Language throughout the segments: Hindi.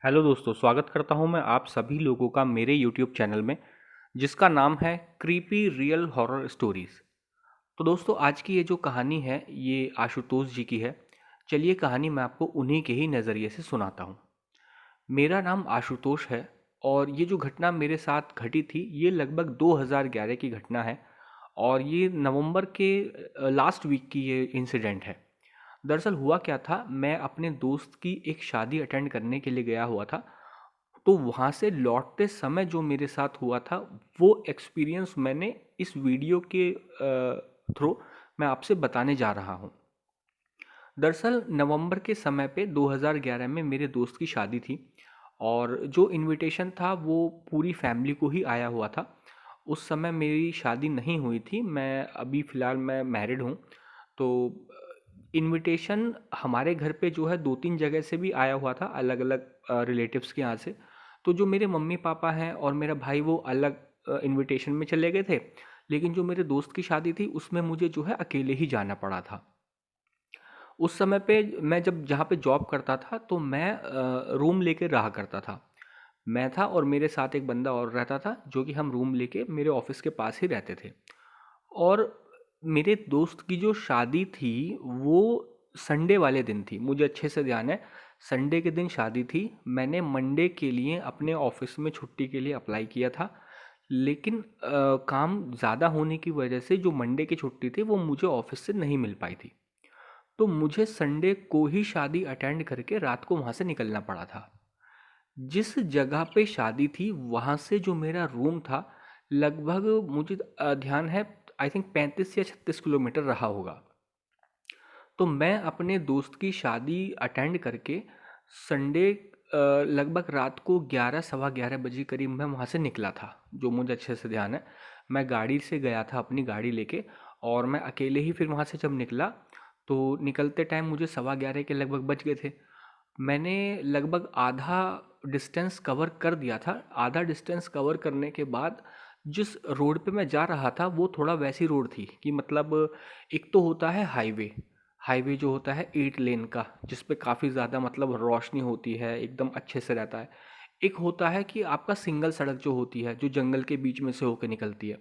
हेलो दोस्तों, स्वागत करता हूं मैं आप सभी लोगों का मेरे यूट्यूब चैनल में जिसका नाम है क्रीपी रियल हॉरर स्टोरीज़। तो दोस्तों, आज की ये जो कहानी है ये आशुतोष जी की है। चलिए, कहानी मैं आपको उन्हीं के ही नज़रिए से सुनाता हूँ। मेरा नाम आशुतोष है और ये जो घटना मेरे साथ घटी थी ये लगभग 2011 की घटना है और ये नवंबर के लास्ट वीक की ये इंसिडेंट है। दरअसल हुआ क्या था, मैं अपने दोस्त की एक शादी अटेंड करने के लिए गया हुआ था। तो वहाँ से लौटते समय जो मेरे साथ हुआ था वो एक्सपीरियंस मैंने इस वीडियो के थ्रू मैं आपसे बताने जा रहा हूँ। दरअसल नवंबर के समय पे 2011 में मेरे दोस्त की शादी थी और जो इनविटेशन था वो पूरी फैमिली को ही आया हुआ था। उस समय मेरी शादी नहीं हुई थी, मैं अभी फ़िलहाल मैं मैरिड हूँ। तो इनविटेशन हमारे घर पे जो है 2-3 जगह से भी आया हुआ था, अलग-अलग रिलेटिव्स के यहाँ से। तो जो मेरे मम्मी-पापा हैं और मेरा भाई वो अलग इनविटेशन में चले गए थे, लेकिन जो मेरे दोस्त की शादी थी उसमें मुझे जो है अकेले ही जाना पड़ा था। उस समय पे मैं जब जहाँ पे जॉब करता था तो मैं रूम लेके रहा करता था। मैं था और मेरे साथ एक बंदा और रहता था जो कि हम रूम लेके मेरे ऑफिस के पास ही रहते थे। और मेरे दोस्त की जो शादी थी वो संडे वाले दिन थी, मुझे अच्छे से ध्यान है। संडे के दिन शादी थी। मैंने मंडे के लिए अपने ऑफिस में छुट्टी के लिए अप्लाई किया था, लेकिन काम ज़्यादा होने की वजह से जो मंडे की छुट्टी थी वो मुझे ऑफिस से नहीं मिल पाई थी। तो मुझे संडे को ही शादी अटेंड करके रात को वहाँ से निकलना पड़ा था। जिस जगह पे शादी थी वहाँ से जो मेरा रूम था लगभग मुझे ध्यान है, आई थिंक 35 या 36 किलोमीटर रहा होगा। तो मैं अपने दोस्त की शादी अटेंड करके संडे लगभग रात को 11 सवा 11 बजे करीब मैं वहाँ से निकला था, जो मुझे अच्छे से ध्यान है। मैं गाड़ी से गया था, अपनी गाड़ी लेके, और मैं अकेले ही फिर वहाँ से जब निकला तो निकलते टाइम मुझे सवा 11 के लगभग बज गए थे। मैंने लगभग आधा डिस्टेंस कवर कर दिया था। आधा डिस्टेंस कवर करने के बाद जिस रोड पे मैं जा रहा था वो थोड़ा वैसी रोड थी कि मतलब एक तो होता है हाईवे, हाईवे जो होता है 8 लेन का जिस पे काफ़ी ज़्यादा मतलब रोशनी होती है, एकदम अच्छे से रहता है। एक होता है कि आपका सिंगल सड़क जो होती है जो जंगल के बीच में से होकर निकलती है।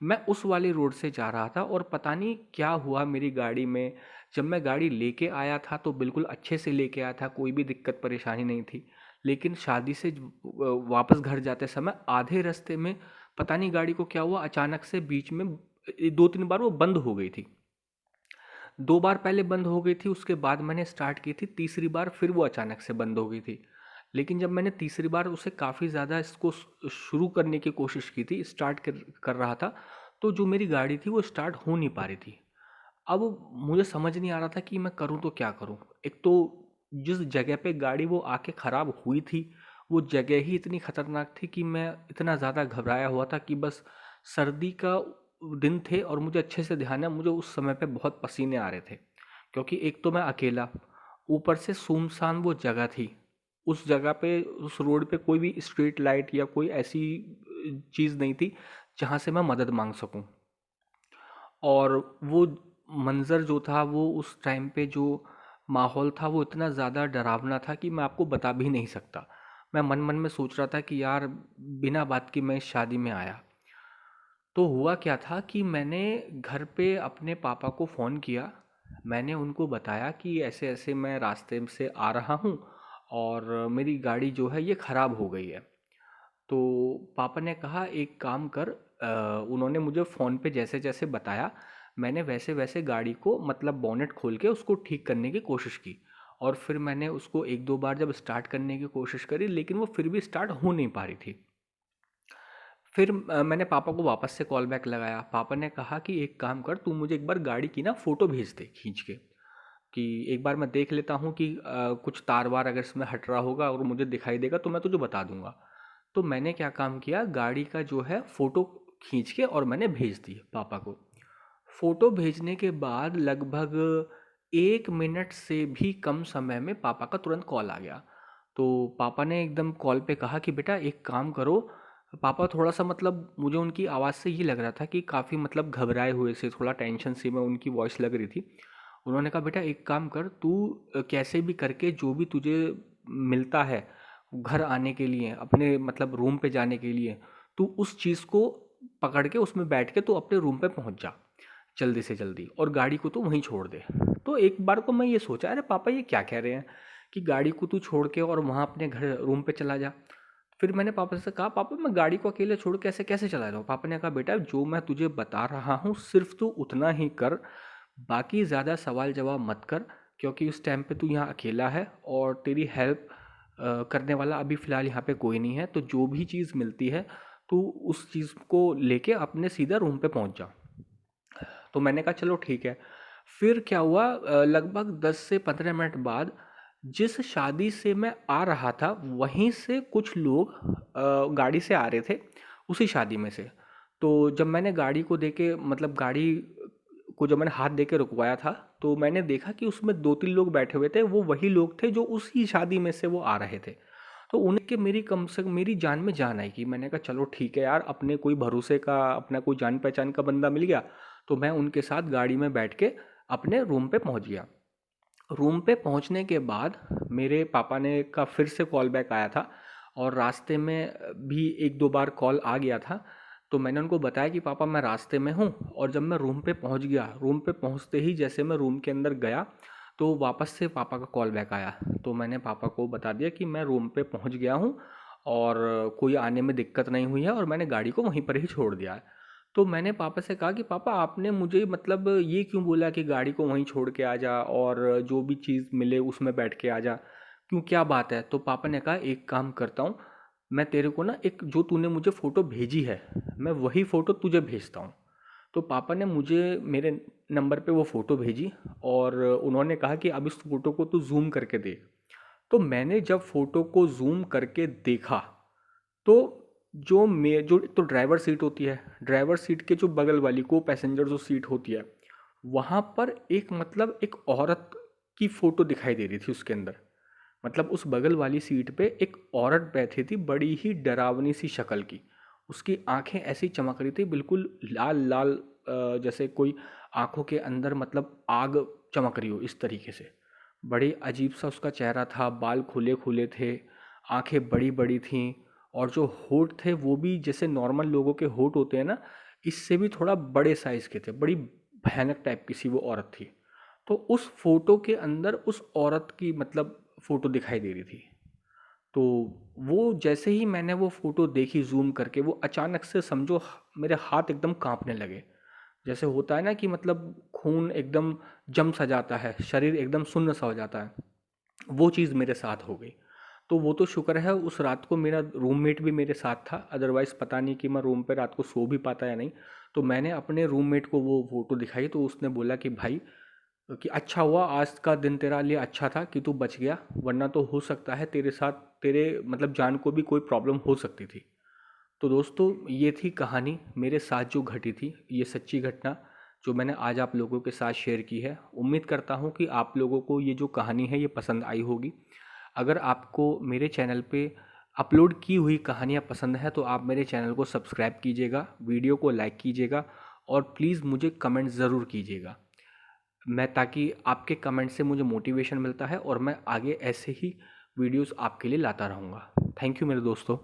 मैं उस वाली रोड से जा रहा था और पता नहीं क्या हुआ मेरी गाड़ी में। जब मैं गाड़ी लेके आया था तो बिल्कुल अच्छे से लेके आया था, कोई भी दिक्कत परेशानी नहीं थी। लेकिन शादी से वापस घर जाते समय आधे रास्ते में पता नहीं गाड़ी को क्या हुआ, अचानक से बीच में 2-3 बार वो बंद हो गई थी। 2 बार पहले बंद हो गई थी, उसके बाद मैंने स्टार्ट की थी, तीसरी बार फिर वो अचानक से बंद हो गई थी। लेकिन जब मैंने तीसरी बार उसे काफ़ी ज़्यादा इसको शुरू करने की कोशिश की थी, स्टार्ट कर कर रहा था, तो जो मेरी गाड़ी थी वो स्टार्ट हो नहीं पा रही थी। अब मुझे समझ नहीं आ रहा था कि मैं करूँ तो क्या करूँ? एक तो जिस जगह पे गाड़ी वो आके ख़राब हुई थी, वो जगह ही इतनी ख़तरनाक थी कि मैं इतना ज़्यादा घबराया हुआ था कि बस। सर्दी का दिन थे और मुझे अच्छे से ध्यान है, मुझे उस समय पे बहुत पसीने आ रहे थे। क्योंकि एक तो मैं अकेला, ऊपर से सुनसान वो जगह थी। उस जगह पे, उस रोड पे कोई भी स्ट्रीट लाइट या कोई ऐसी चीज़ नहीं थी, जहाँ से मैं मदद माँग सकूँ। और वो मंज़र जो था वो उस टाइम पे जो माहौल था वो इतना ज़्यादा डरावना था कि मैं आपको बता भी नहीं सकता। मैं मन-मन में सोच रहा था कि यार, बिना बात के मैं इस शादी में आया। तो हुआ क्या था कि मैंने घर पे अपने पापा को फ़ोन किया। मैंने उनको बताया कि ऐसे-ऐसे मैं रास्ते से आ रहा हूँ और मेरी गाड़ी जो है ये ख़राब हो गई है। तो पापा ने कहा एक काम कर, उन्होंने मुझे फ़ोन पे जैसे-जैसे बताया, मैंने वैसे-वैसे गाड़ी को मतलब बॉनेट खोल के उसको ठीक करने की कोशिश की। और फिर मैंने उसको 1-2 बार जब स्टार्ट करने की कोशिश करी लेकिन वो फिर भी स्टार्ट हो नहीं पा रही थी। फिर मैंने पापा को वापस से कॉल बैक लगाया। पापा ने कहा कि एक काम कर, तू मुझे एक बार गाड़ी की ना फ़ोटो भेज दे खींच के, कि एक बार मैं देख लेता हूँ कि कुछ तार वार अगर इसमें हट रहा होगा और मुझे दिखाई देगा तो मैं तुझे बता दूंगा। तो मैंने क्या काम किया, गाड़ी का जो है फ़ोटो खींच के और मैंने भेज दी पापा को। फ़ोटो भेजने के बाद लगभग 1 मिनट से भी कम समय में पापा का तुरंत कॉल आ गया। तो पापा ने एकदम कॉल पे कहा कि बेटा एक काम करो। पापा थोड़ा सा मतलब मुझे उनकी आवाज़ से ये लग रहा था कि काफ़ी मतलब घबराए हुए से, थोड़ा टेंशन सी में उनकी वॉइस लग रही थी। उन्होंने कहा बेटा एक काम कर, तू कैसे भी करके जो भी तुझे मिलता है घर आने के लिए, अपने मतलब रूम पे जाने के लिए, तू उस चीज़ को पकड़ के उसमें बैठ के तू अपने रूम पे पहुंच जा जल्दी से जल्दी, और गाड़ी को तू वहीं छोड़ दे। तो एक बार को मैं ये सोचा, अरे पापा ये क्या कह रहे हैं कि गाड़ी को तू छोड़ के और वहाँ अपने घर रूम पे चला जा। फिर मैंने पापा से कहा, पापा मैं गाड़ी को अकेले छोड़ के ऐसे कैसे चला जाऊँ। पापा ने कहा, बेटा जो मैं तुझे बता रहा हूँ सिर्फ तू उतना ही कर, बाकी ज़्यादा सवाल जवाब मत कर, क्योंकि उस टाइम पे तू यहाँ अकेला है और तेरी हेल्प करने वाला अभी फ़िलहाल यहाँ पे कोई नहीं है। तो जो भी चीज़ मिलती है तू उस चीज़ को लेके अपने सीधा रूम पे पहुँच जा। तो मैंने कहा चलो ठीक है। फिर क्या हुआ, लगभग 10 से 15 मिनट बाद जिस शादी से मैं आ रहा था वहीं से कुछ लोग गाड़ी से आ रहे थे, उसी शादी में से। तो जब मैंने गाड़ी को देके मतलब गाड़ी को जब मैंने हाथ दे के रुकवाया था, तो मैंने देखा कि उसमें 2-3 लोग बैठे हुए थे, वो वही लोग थे जो उसी शादी में से वो आ रहे थे। तो उनके मेरी कम से कम मेरी जान में जान आई कि मैंने कहा चलो ठीक है यार, अपने कोई भरोसे का, अपना कोई जान पहचान का बंदा मिल गया। तो मैं उनके साथ गाड़ी में बैठ के अपने रूम पे पहुंच गया। रूम पे पहुंचने के बाद मेरे पापा ने का फिर से कॉल बैक आया था, और रास्ते में भी एक दो बार कॉल आ गया था। तो मैंने उनको बताया कि पापा मैं रास्ते में हूँ, और जब मैं रूम पे पहुँच गया, रूम पे पहुँचते ही जैसे मैं रूम के अंदर गया तो वापस से पापा का कॉल बैक आया। तो मैंने पापा को बता दिया कि मैं रूम पे पहुँच गया हूँ और कोई आने में दिक्कत नहीं हुई है, और मैंने गाड़ी को वहीं पर ही छोड़ दिया है। तो मैंने पापा से कहा कि पापा आपने मुझे मतलब ये क्यों बोला कि गाड़ी को वहीं छोड़ के आ जा और जो भी चीज़ मिले उसमें बैठ के आ जा, क्यों क्या बात है। तो पापा ने कहा एक काम करता हूँ, मैं तेरे को ना एक जो तूने मुझे फ़ोटो भेजी है मैं वही फ़ोटो तुझे भेजता हूँ। तो पापा ने मुझे मेरे नंबर पे वो फ़ोटो भेजी, और उन्होंने कहा कि अब इस फ़ोटो को तू जूम करके देख। तो मैंने जब फ़ोटो को जूम करके देखा, तो जो तो ड्राइवर सीट होती है, ड्राइवर सीट के जो बगल वाली को पैसेंजर जो सीट होती है, वहाँ पर एक मतलब एक औरत की फ़ोटो दिखाई दे रही थी उसके अंदर। मतलब उस बगल वाली सीट पे एक औरत बैठी थी, बड़ी ही डरावनी सी शक्ल की। उसकी आंखें ऐसी चमक रही थी बिल्कुल लाल लाल, जैसे कोई आंखों के अंदर मतलब आग चमक रही हो इस तरीके से। बड़ी अजीब सा उसका चेहरा था, बाल खुले खुले थे, आंखें बड़ी बड़ी थीं, और जो होंठ थे वो भी जैसे नॉर्मल लोगों के होंठ होते हैं ना, इससे भी थोड़ा बड़े साइज़ के थे। बड़ी भयानक टाइप की सी वो औरत थी। तो उस फोटो के अंदर उस औरत की मतलब फ़ोटो दिखाई दे रही थी। तो वो जैसे ही मैंने वो फ़ोटो देखी ज़ूम करके, वो अचानक से समझो मेरे हाथ एकदम कांपने लगे। जैसे होता है ना कि मतलब खून एकदम जम सा जाता है, शरीर एकदम सुन्न सा हो जाता है, वो चीज़ मेरे साथ हो गई। तो वो तो शुक्र है उस रात को मेरा रूममेट भी मेरे साथ था, अदरवाइज़ पता नहीं कि मैं रूम पे रात को सो भी पाता या नहीं। तो मैंने अपने रूममेट को वो फ़ोटो दिखाई, तो उसने बोला कि भाई कि अच्छा हुआ आज का दिन तेरा लिए अच्छा था कि तू बच गया, वरना तो हो सकता है तेरे साथ तेरे मतलब जान को भी कोई प्रॉब्लम हो सकती थी। तो दोस्तों ये थी कहानी मेरे साथ जो घटी थी, ये सच्ची घटना जो मैंने आज आप लोगों के साथ शेयर की है। उम्मीद करता हूँ कि आप लोगों को ये जो कहानी है ये पसंद आई होगी। अगर आपको मेरे चैनल पे अपलोड की हुई कहानियाँ पसंद है तो आप मेरे चैनल को सब्सक्राइब कीजिएगा, वीडियो को लाइक कीजिएगा, और प्लीज़ मुझे कमेंट ज़रूर कीजिएगा। मैं ताकि आपके कमेंट से मुझे मोटिवेशन मिलता है और मैं आगे ऐसे ही वीडियोस आपके लिए लाता रहूँगा। थैंक यू मेरे दोस्तों।